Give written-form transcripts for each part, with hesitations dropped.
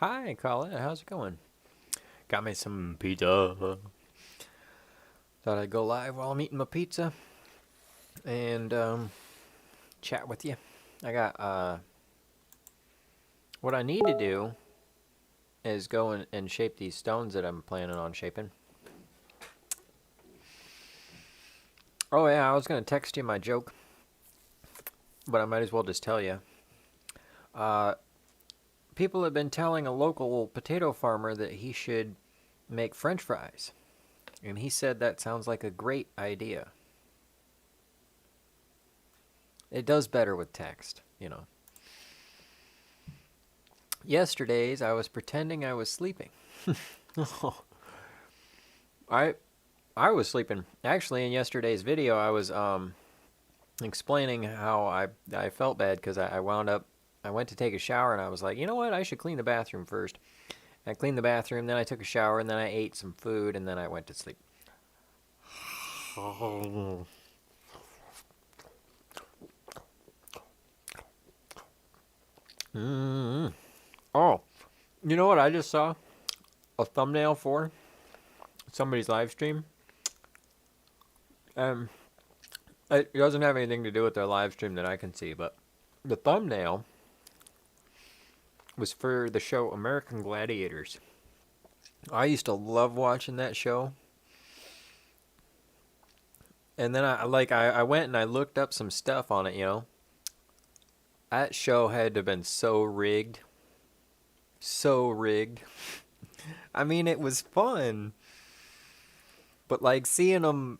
Hi, Colette. How's it going? Got me some pizza. Thought I'd go live while I'm eating my pizza and chat with you. I got what I need to do is go and shape these stones that I'm planning on shaping. Oh yeah, I was gonna text you my joke, but I might as well just tell you. Uh, People have been telling a local potato farmer that he should make French fries, and he said that sounds like a great idea. It does better with text. Yesterday's, I was pretending I was sleeping. I I was sleeping. Actually, in yesterday's video, I was explaining how I felt bad because I wound up. I went to take a shower and I was like, you know what? I should clean the bathroom first. I cleaned the bathroom, then I took a shower, and then I ate some food, and then I went to sleep. Mm. Oh, you know what I just saw? A thumbnail for somebody's live stream. Um, it doesn't have anything to do with their live stream that I can see, but the thumbnail was for the show American Gladiators. I used to love watching that show. And then I went and I looked up some stuff on it. That show had to have been so rigged. So rigged. I mean, it was fun. But like seeing them,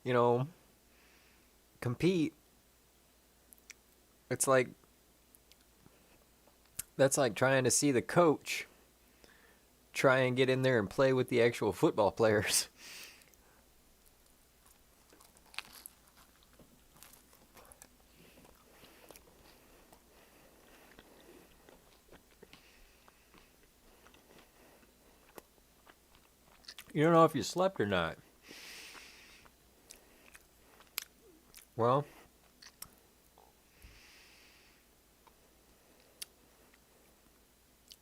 you know, compete, it's like that's like trying to see the coach try and get in there and play with the actual football players. You don't know if you slept or not. Well,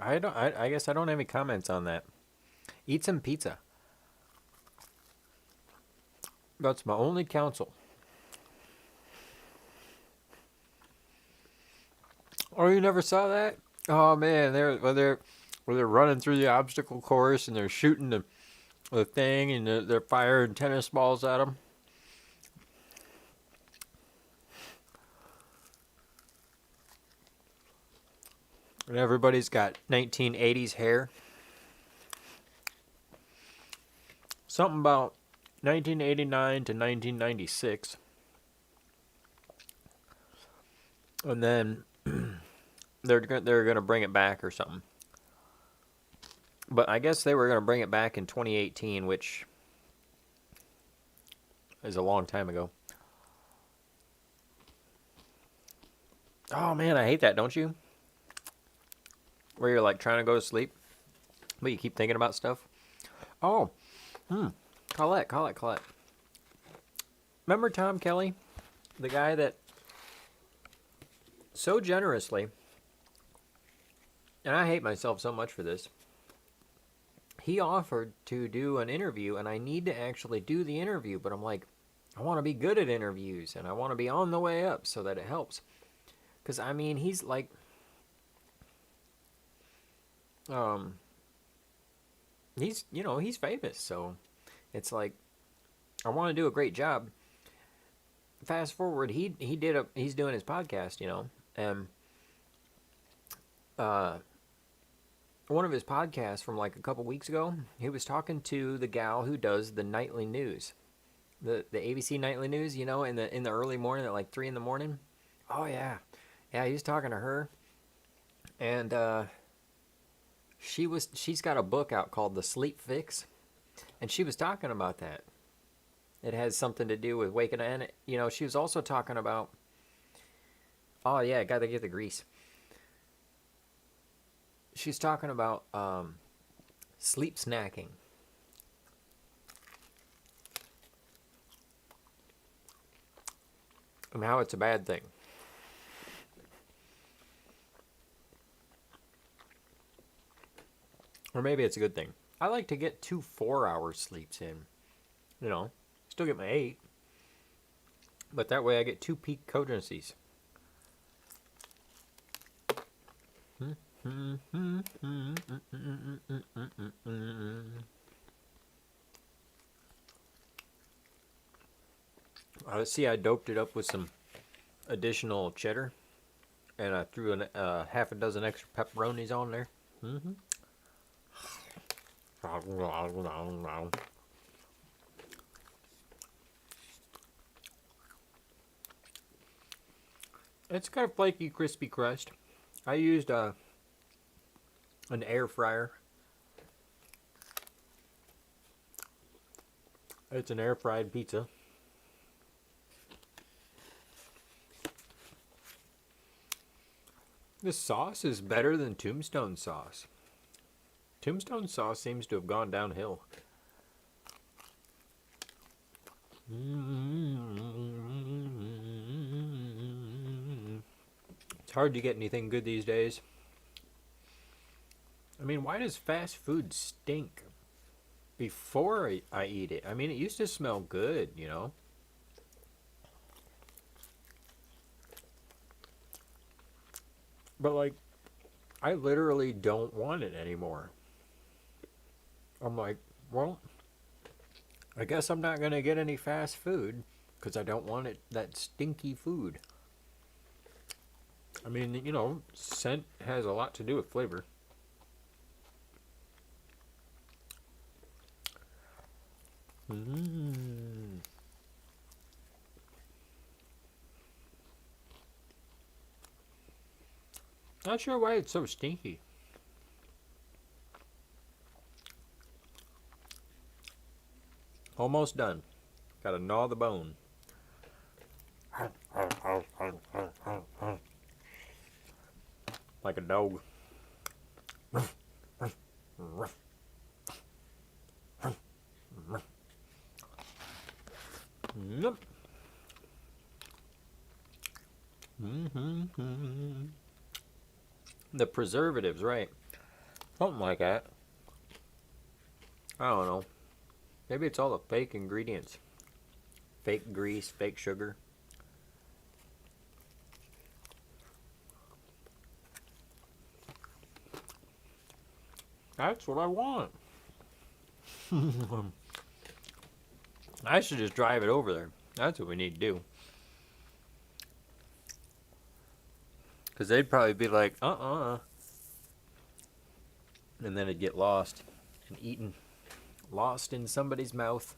I guess I don't have any comments on that. Eat some pizza. That's my only counsel. Oh, you never saw that? Oh man, they're running through the obstacle course and they're shooting the thing and they're firing tennis balls at them. And everybody's got 1980s hair. Something about 1989 to 1996. And then they're gonna bring it back or something. But I guess they were gonna bring it back in 2018, which is a long time ago. Oh man, I hate that, don't you? Where you're like trying to go to sleep, but you keep thinking about stuff. Oh, Colette. Remember Tom Kelly, the guy that so generously, and I hate myself so much for this. He offered to do an interview, and I need to actually do the interview, but I'm like, I want to be good at interviews, and I want to be on the way up so that it helps. Because, I mean, he's like, um, he's famous, so it's like, I want to do a great job. Fast forward, he's doing his podcast, and uh, one of his podcasts from like a couple weeks ago, he was talking to the gal who does the nightly news, the ABC nightly news, in the early morning at like 3 in the morning. Oh yeah, he was talking to her, and she's got a book out called The Sleep Fix, and she was talking about that. It has something to do with waking up, and she was also talking about. Oh yeah, got to get the grease. She's talking about sleep snacking. And how it's a bad thing. Or maybe it's a good thing. I like to get 2 4-hour sleeps in. You know, still get my 8. But that way I get 2 peak cogencies. See, I doped it up with some additional cheddar. And I threw half a dozen extra pepperonis on there. It's got a flaky, crispy crust. I used an air fryer. It's an air fried pizza. The sauce is better than Tombstone sauce. Tombstone sauce seems to have gone downhill. It's hard to get anything good these days. I mean, why does fast food stink before I eat it? I mean, it used to smell good, you know? But, like, I literally don't want it anymore. I'm like, well, I guess I'm not going to get any fast food because I don't want that stinky food. I mean, you know, scent has a lot to do with flavor. Not sure why it's so stinky. Almost done. Gotta gnaw the bone. Like a dog. Nope. The preservatives, right? Something like that. I don't know. Maybe it's all the fake ingredients. Fake grease, fake sugar. That's what I want. I should just drive it over there. That's what we need to do. Because they'd probably be like, and then it'd get lost and eaten. Lost in somebody's mouth.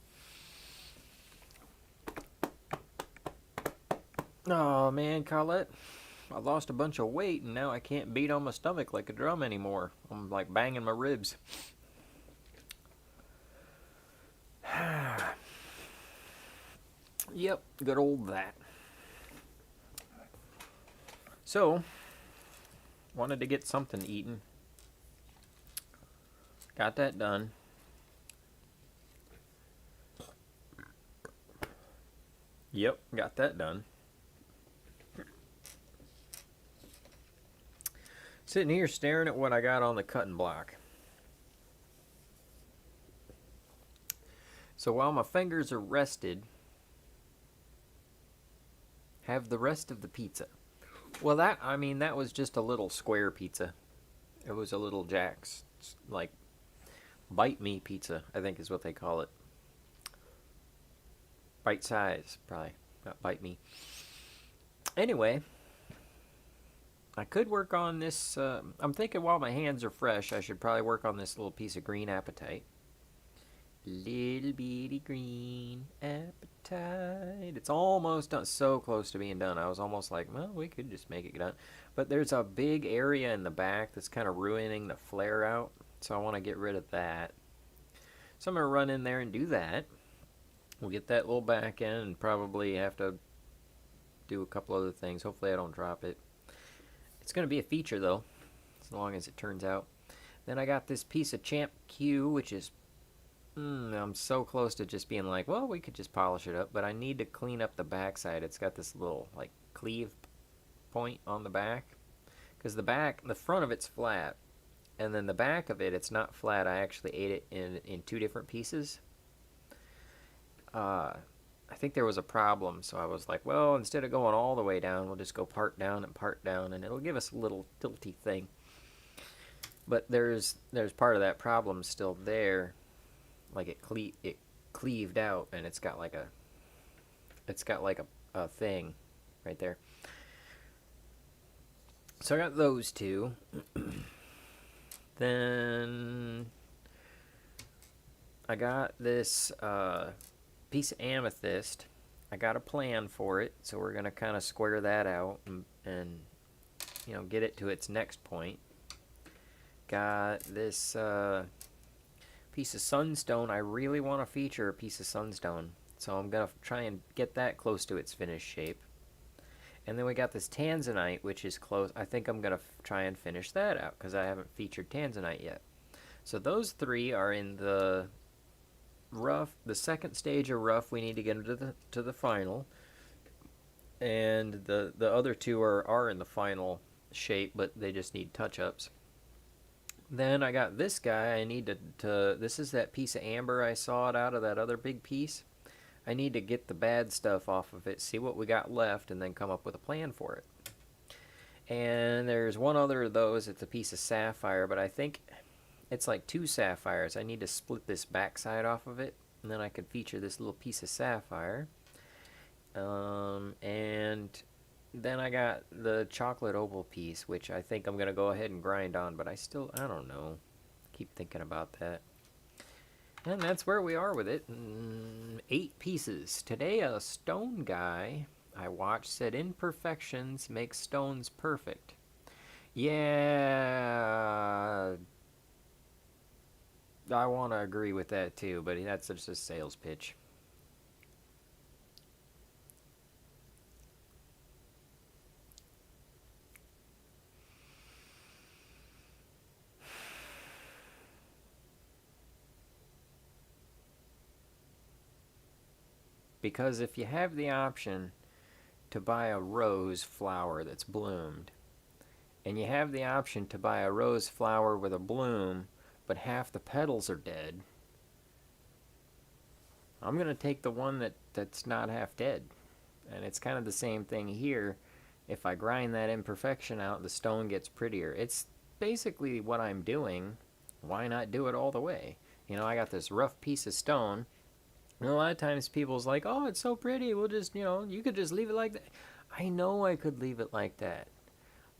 Oh man, Colette. I lost a bunch of weight and now I can't beat on my stomach like a drum anymore. I'm like banging my ribs. Yep, good old that. So, wanted to get something eaten. Got that done. Yep, got that done. Sitting here staring at what I got on the cutting block. So while my fingers are rested, have the rest of the pizza. Well, that was just a little square pizza. It was a little Jack's, like, bite me pizza, I think is what they call it. Bite size, probably, not bite me. Anyway, I could work on this. I'm thinking while my hands are fresh, I should probably work on this little piece of green appetite. Little bitty green appetite. It's almost done. So close to being done. I was almost like, well, we could just make it done. But there's a big area in the back that's kind of ruining the flare out. So I want to get rid of that. So I'm going to run in there and do that. We'll get that little back in and probably have to do a couple other things. Hopefully I don't drop it. It's going to be a feature though, as long as it turns out. Then I got this piece of Champ Q, which is, I'm so close to just being like, well, we could just polish it up, but I need to clean up the backside. It's got this little like cleave point on the back, because the front of it's flat, and then the back of it, it's not flat. I actually ate it in two different pieces. I think there was a problem, so I was like, well, instead of going all the way down, we'll just go part down, and it'll give us a little tilty thing. But there's part of that problem still there, like it cleaved out, and it's got like a thing right there. So I got those two. Then I got this piece of amethyst. I got a plan for it, so we're gonna kind of square that out and you know, get it to its next point. Got this piece of sunstone. I really want to feature a piece of sunstone, so I'm gonna try and get that close to its finished shape. And then we got this tanzanite, which is close. I think I'm gonna try and finish that out because I haven't featured tanzanite yet. So those three are in the rough, the second stage of rough. We need to get into the final, and the other two are in the final shape, but they just need touch-ups. Then I got this guy. I need to this is that piece of amber I sawed out of that other big piece. I need to get the bad stuff off of it, see what we got left, and then come up with a plan for it. And there's one other of those. It's a piece of sapphire, but I think it's like two sapphires. I need to split this backside off of it, and then I could feature this little piece of sapphire. And then I got the chocolate opal piece, which I think I'm going to go ahead and grind on, but I don't know. Keep thinking about that. And that's where we are with it. 8 pieces. Today, a stone guy I watched said imperfections make stones perfect. Yeah, I want to agree with that too, but that's just a sales pitch. Because if you have the option to buy a rose flower that's bloomed, and you have the option to buy a rose flower with a bloom, but half the petals are dead, I'm going to take the one that's not half dead. And it's kind of the same thing here. If I grind that imperfection out, the stone gets prettier. It's basically what I'm doing. Why not do it all the way? You know, I got this rough piece of stone. And a lot of times people's like, oh, it's so pretty. We'll just, you know, you could just leave it like that. I know I could leave it like that.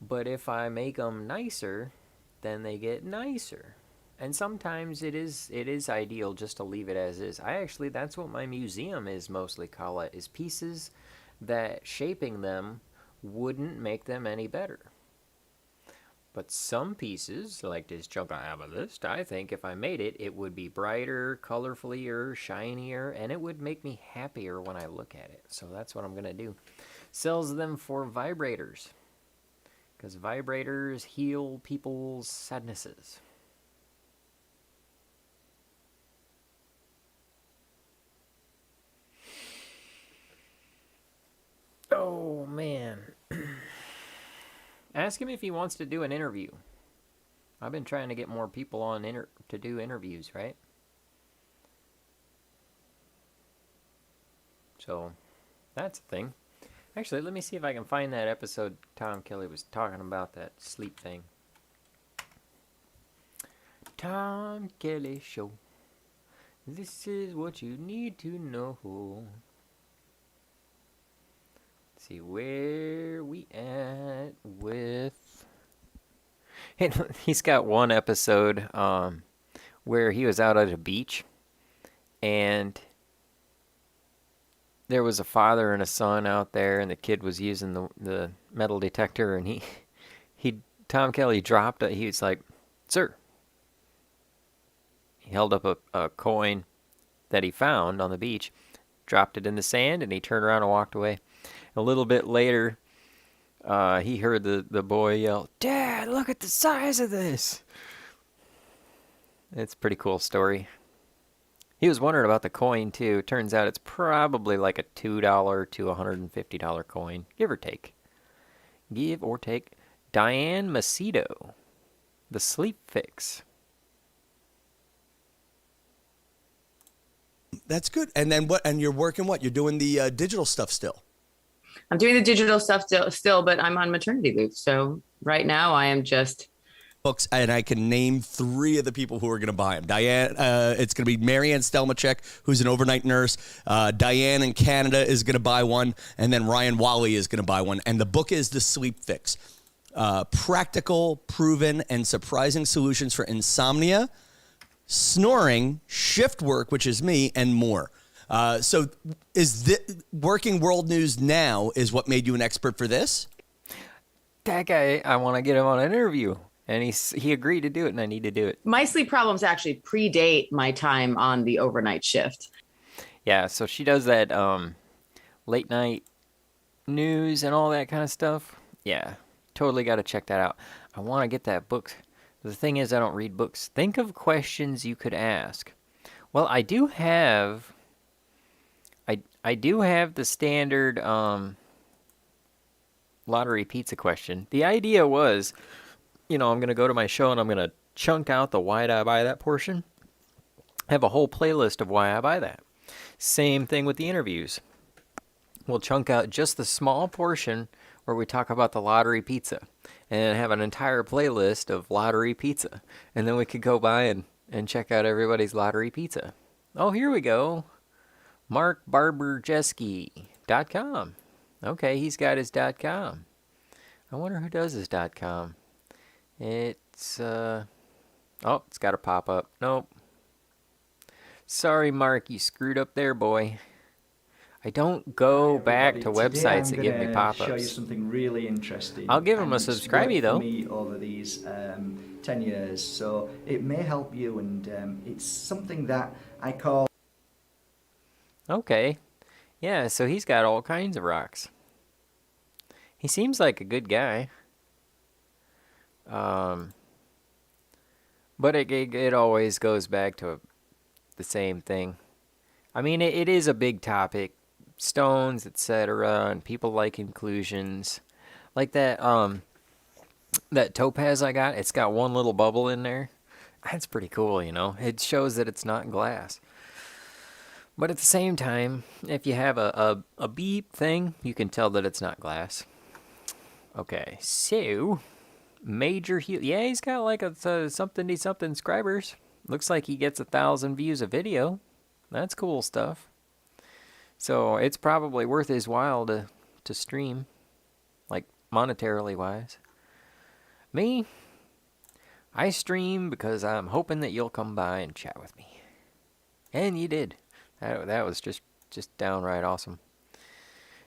But if I make them nicer, then they get nicer. And sometimes it is ideal just to leave it as is. That's what my museum is mostly, Colette, is pieces that shaping them wouldn't make them any better. But some pieces, like this chunk of amethyst, I think if I made it, it would be brighter, colorfulier, shinier, and it would make me happier when I look at it. So that's what I'm going to do. Sells them for vibrators, because vibrators heal people's sadnesses. Oh, man. Ask him if he wants to do an interview. I've been trying to get more people on to do interviews, right? So, that's a thing. Actually, let me see if I can find that episode Tom Kelly was talking about that sleep thing. Tom Kelly Show. This is what you need to know. See where we at with. He's got one episode where he was out at a beach, and there was a father and a son out there, and the kid was using the metal detector, and Tom Kelly dropped it. He was like, "Sir." He held up a coin that he found on the beach, dropped it in the sand, and he turned around and walked away. A little bit later, he heard the boy yell, "Dad, look at the size of this!" It's a pretty cool story. He was wondering about the coin, too. Turns out it's probably like a $2 to $150 coin, give or take. Give or take. Diane Macedo. The Sleep Fix. That's good. And then what? And you're working what? You're doing the digital stuff still. I'm doing the digital stuff still, but I'm on maternity leave. So right now I am just Books, and I can name 3 of the people who are going to buy them. Diane, it's going to be Marianne Stelmachek, who's an overnight nurse. Diane in Canada is going to buy one, and then Ryan Wally is going to buy one. And the book is The Sleep Fix. Practical, proven, and surprising solutions for insomnia, snoring, shift work, which is me, and more. So is working World News Now is what made you an expert for this? That guy, I want to get him on an interview. And he agreed to do it, and I need to do it. my sleep problems actually predate my time on the overnight shift. Yeah, so she does that late night news and all that kind of stuff. Yeah, totally got to check that out. I want to get that book. The thing is, I don't read books. Think of questions you could ask. Well, I do have the standard lottery pizza question. The idea was, I'm going to go to my show and I'm going to chunk out the why did I buy that portion. Have a whole playlist of why I buy that. Same thing with the interviews. We'll chunk out just the small portion where we talk about the lottery pizza and have an entire playlist of lottery pizza. And then we could go by and check out everybody's lottery pizza. Oh, here we go. MarkBarberjeski.com. Okay, he's got his .com. I wonder who does his .com. It's, oh, it's got a pop-up. Nope. Sorry, Mark, you screwed up there, boy. I don't go back to websites that give me pop-ups. Show you something really interesting. I'll give him a subscribe, though. Me over these 10 years, so it may help you, and it's something that I call. Okay. Yeah, so he's got all kinds of rocks. He seems like a good guy. But it always goes back to the same thing. I mean, it is a big topic. Stones, etc., and people like inclusions. Like that topaz I got, it's got one little bubble in there. That's pretty cool, It shows that it's not glass. But at the same time, if you have a beep thing, you can tell that it's not glass. Okay, so major heal. Yeah, he's got like a something subscribers. Looks like he gets 1,000 views a video. That's cool stuff. So it's probably worth his while to stream, like monetarily wise. Me, I stream because I'm hoping that you'll come by and chat with me. And you did. That was just downright awesome.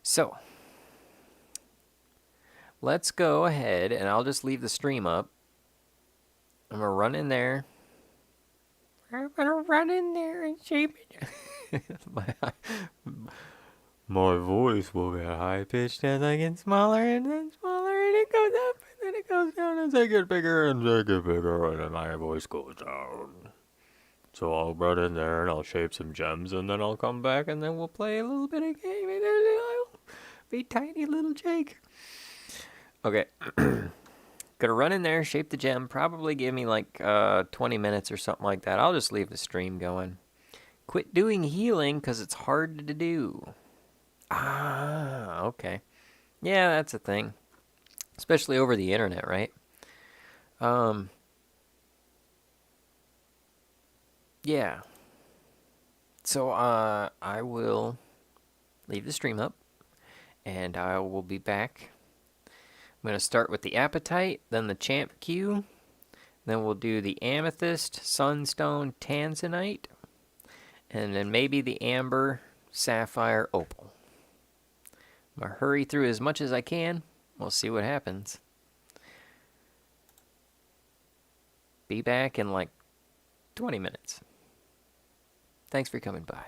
So let's go ahead, and I'll just leave the stream up. I'm going to run in there. I'm going to run in there and shape it. My voice will get high-pitched as I get smaller, and then smaller, and it goes up, and then it goes down as I get bigger, and I get bigger, and then my voice goes down. So I'll run in there, and I'll shape some gems, and then I'll come back, and then we'll play a little bit of game, and then I'll be tiny little Jake. Okay. Gonna run in there, shape the gem, probably give me like 20 minutes or something like that. I'll just leave the stream going. Quit doing healing because it's hard to do. Ah, okay. Yeah, that's a thing. Especially over the internet, right? Yeah. So, I will leave the stream up, and I will be back. I'm going to start with the Appetite, then the Champ Q, then we'll do the Amethyst, Sunstone, Tanzanite, and then maybe the Amber, Sapphire, Opal. I'm going to hurry through as much as I can. We'll see what happens. Be back in like 20 minutes. Thanks for coming by.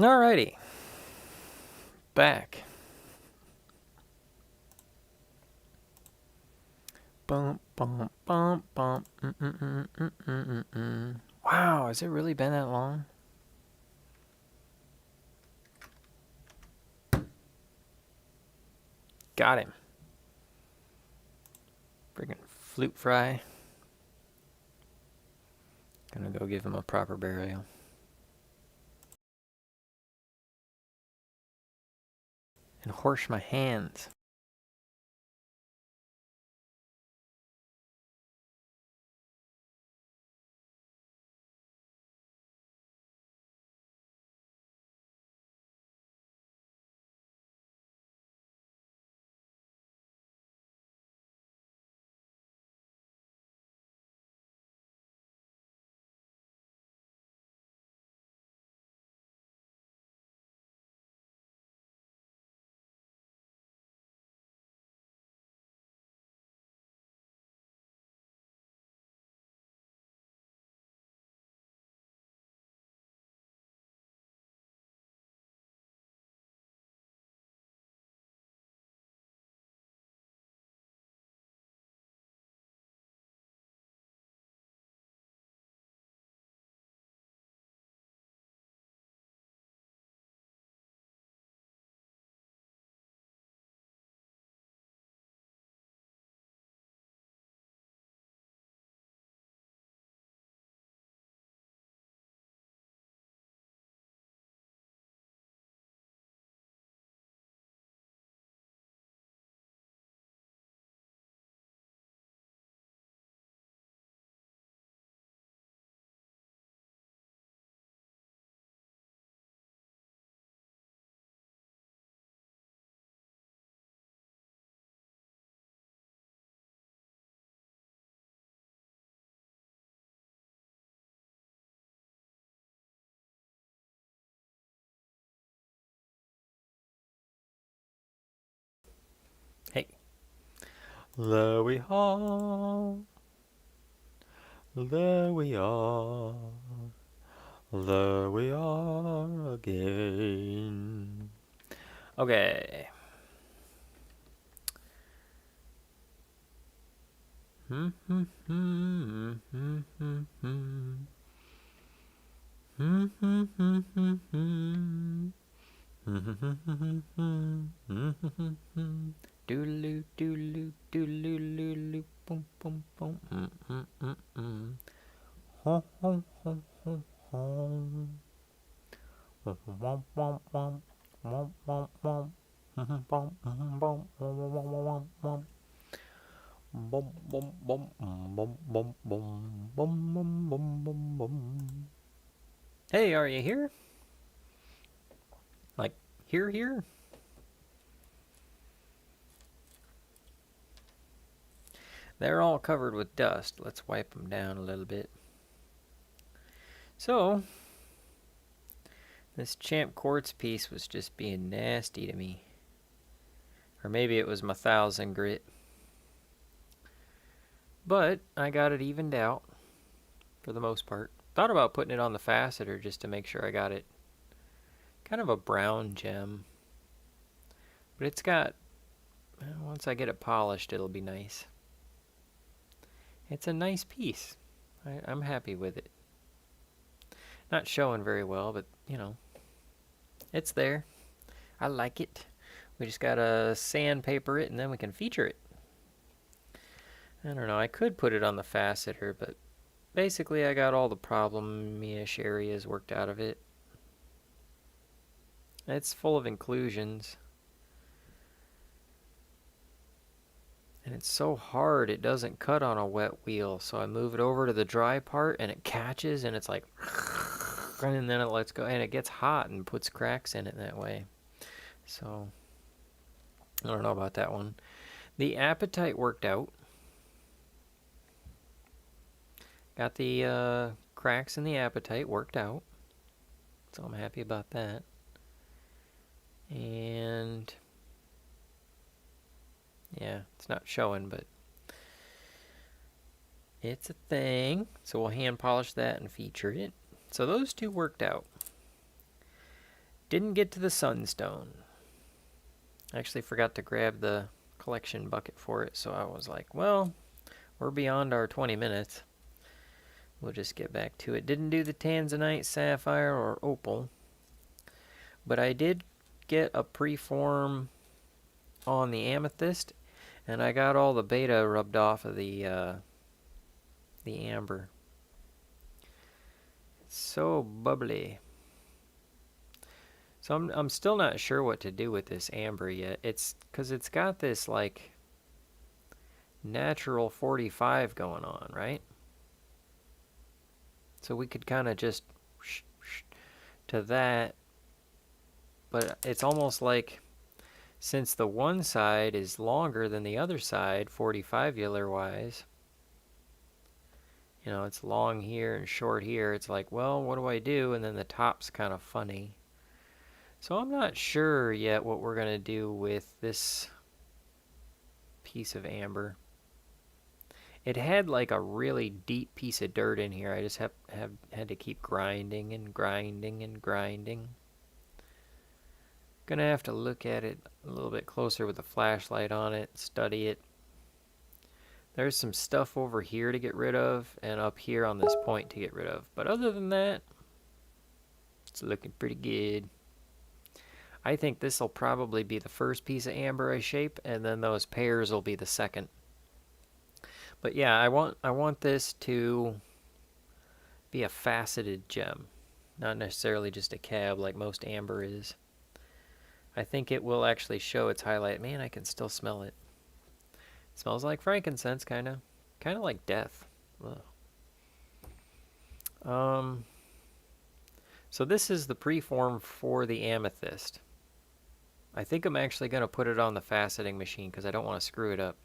Alrighty. Back. Bump, bump, bump, bump. Wow, has it really been that long? Got him. Friggin' flute fry. Gonna go give him a proper burial. And horse my hands. Hey. There we are. There we are. There we are again. Okay. Doodaloo, doodaloo, doodaloo, doodaloo, boom, boom, boom. Hom, hom, hom, hom, hom. Womp, womp, womp, womp. Womp, womp, womp. Bum, bum, bum, womp, womp, womp. Bum, bum, bum, bum, bum, bum, bum, bum, bum, bum, bum. Hey, are you here? Like, here? They're all covered with dust. Let's wipe them down a little bit. So, this champ quartz piece was just being nasty to me. Or maybe it was my 1000 grit. But I got it evened out for the most part. Thought about putting it on the faceter just to make sure I got it kind of a brown gem. But it's got, once I get it polished, it'll be nice. It's a nice piece. I'm happy with it. Not showing very well, but, you know, it's there. I like it. We just gotta sandpaper it and then we can feature it. I don't know, I could put it on the faceter, but basically I got all the problem-ish areas worked out of it. It's full of inclusions. And it's so hard it doesn't cut on a wet wheel, so I move it over to the dry part and it catches and it's like and then it lets go and it gets hot and puts cracks in it that way. So I don't know about that one. The appetite worked out. Got the cracks in the appetite worked out. So I'm happy about that. And yeah, it's not showing, but it's a thing. So we'll hand polish that and feature it. So those two worked out. Didn't get to the sunstone. I actually forgot to grab the collection bucket for it, so I was like, well, we're beyond our 20 minutes. We'll just get back to it. Didn't do the tanzanite, sapphire, or opal. But I did get a preform on the amethyst, and I got all the beta rubbed off of the amber. It's so bubbly. So I'm still not sure what to do with this amber yet. It's because it's got this like natural 45 going on, right? So we could kind of just to that, but it's almost like since the one side is longer than the other side, 45-ular wise, you know, it's long here and short here. It's like, well, what do I do? And then the top's kind of funny. So I'm not sure yet what we're going to do with this piece of amber. It had like a really deep piece of dirt in here. I just had to keep grinding and grinding and grinding. Gonna have to look at it a little bit closer with a flashlight on it, study it. There's some stuff over here to get rid of, and up here on this point to get rid of. But other than that, it's looking pretty good. I think this will probably be the first piece of amber I shape, and then those pairs will be the second. But yeah, I want this to be a faceted gem, not necessarily just a cab like most amber is. I think it will actually show its highlight. Man, I can still smell it. It smells like frankincense, kind of like death. Ugh. So this is the preform for the amethyst. I think I'm actually going to put it on the faceting machine because I don't want to screw it up.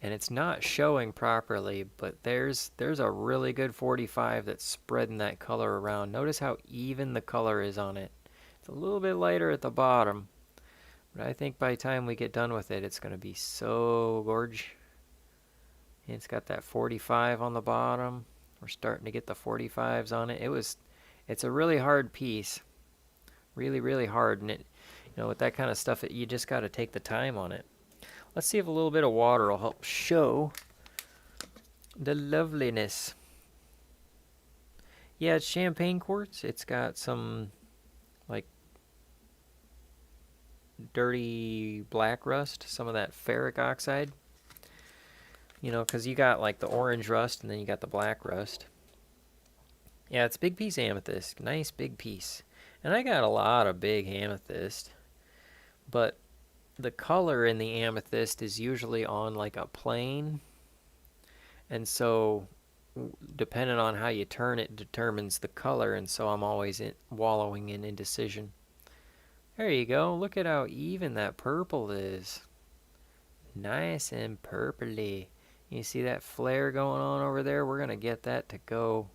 And it's not showing properly, but there's a really good 45 that's spreading that color around. Notice how even the color is on it. It's a little bit lighter at the bottom, but I think by the time we get done with it, it's going to be so gorgeous. It's got that 45 on the bottom. We're starting to get the 45s on it. It's a really hard piece. Really, really hard. And with that kind of stuff, you just got to take the time on it. Let's see if a little bit of water will help show the loveliness. Yeah, it's champagne quartz. It's got some like dirty black rust, some of that ferric oxide. Because you got like the orange rust and then you got the black rust. Yeah, it's a big piece of amethyst. Nice big piece. And I got a lot of big amethyst. But the color in the amethyst is usually on like a plane, and so depending on how you turn it determines the color, and so I'm always wallowing in indecision. There you go. Look at how even that purple is. Nice and purpley. You see that flare going on over there? We're going to get that to go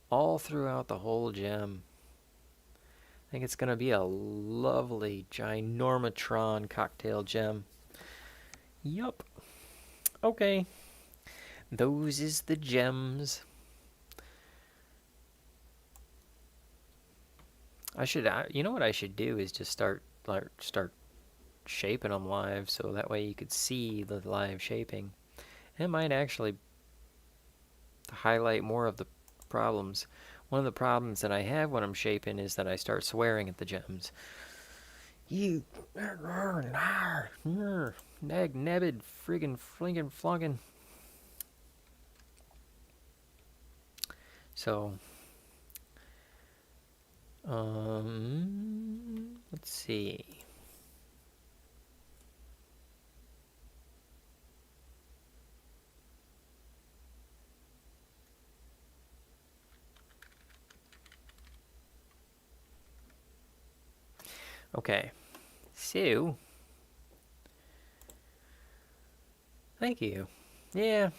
all throughout the whole gem. I think it's going to be a lovely ginormatron cocktail gem. Yup. Okay. Those is the gems. You know what I should do is just start shaping them live, so that way you could see the live shaping. It might actually highlight more of the problems. One of the problems that I have when I'm shaping is that I start swearing at the gems. You nag-nabbed friggin' flingin' flunkin'. So, let's see. Okay, so thank you. Yeah,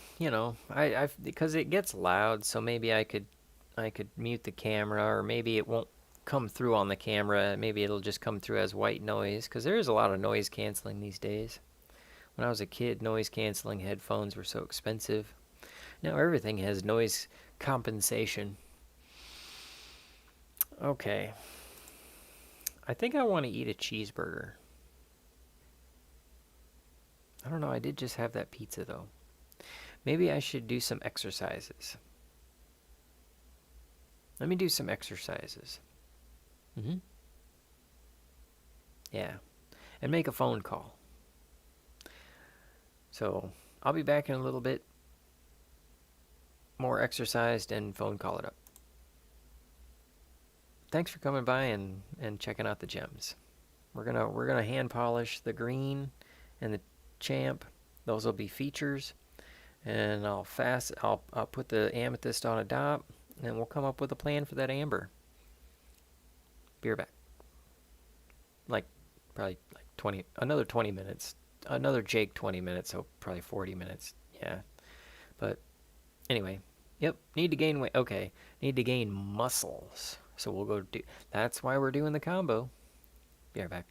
I because it gets loud, so maybe I could mute the camera, or maybe it won't come through on the camera. Maybe it'll just come through as white noise, because there is a lot of noise canceling these days. When I was a kid, noise canceling headphones were so expensive. Now everything has noise compensation. Okay. I think I want to eat a cheeseburger. I don't know. I did just have that pizza, though. Maybe I should do some exercises. Let me do some exercises. Yeah. And make a phone call. So, I'll be back in a little bit. More exercised and phone call it up. Thanks for coming by and checking out the gems. We're gonna hand polish the green and the champ. Those will be features. And I'll put the amethyst on a dot, and we'll come up with a plan for that amber. Be right back. Probably another 20 minutes. Another Jake 20 minutes, so probably 40 minutes. Yeah. But anyway, yep, need to gain weight. Okay, need to gain muscles. So we'll go do, that's why we're doing the combo. Be right back.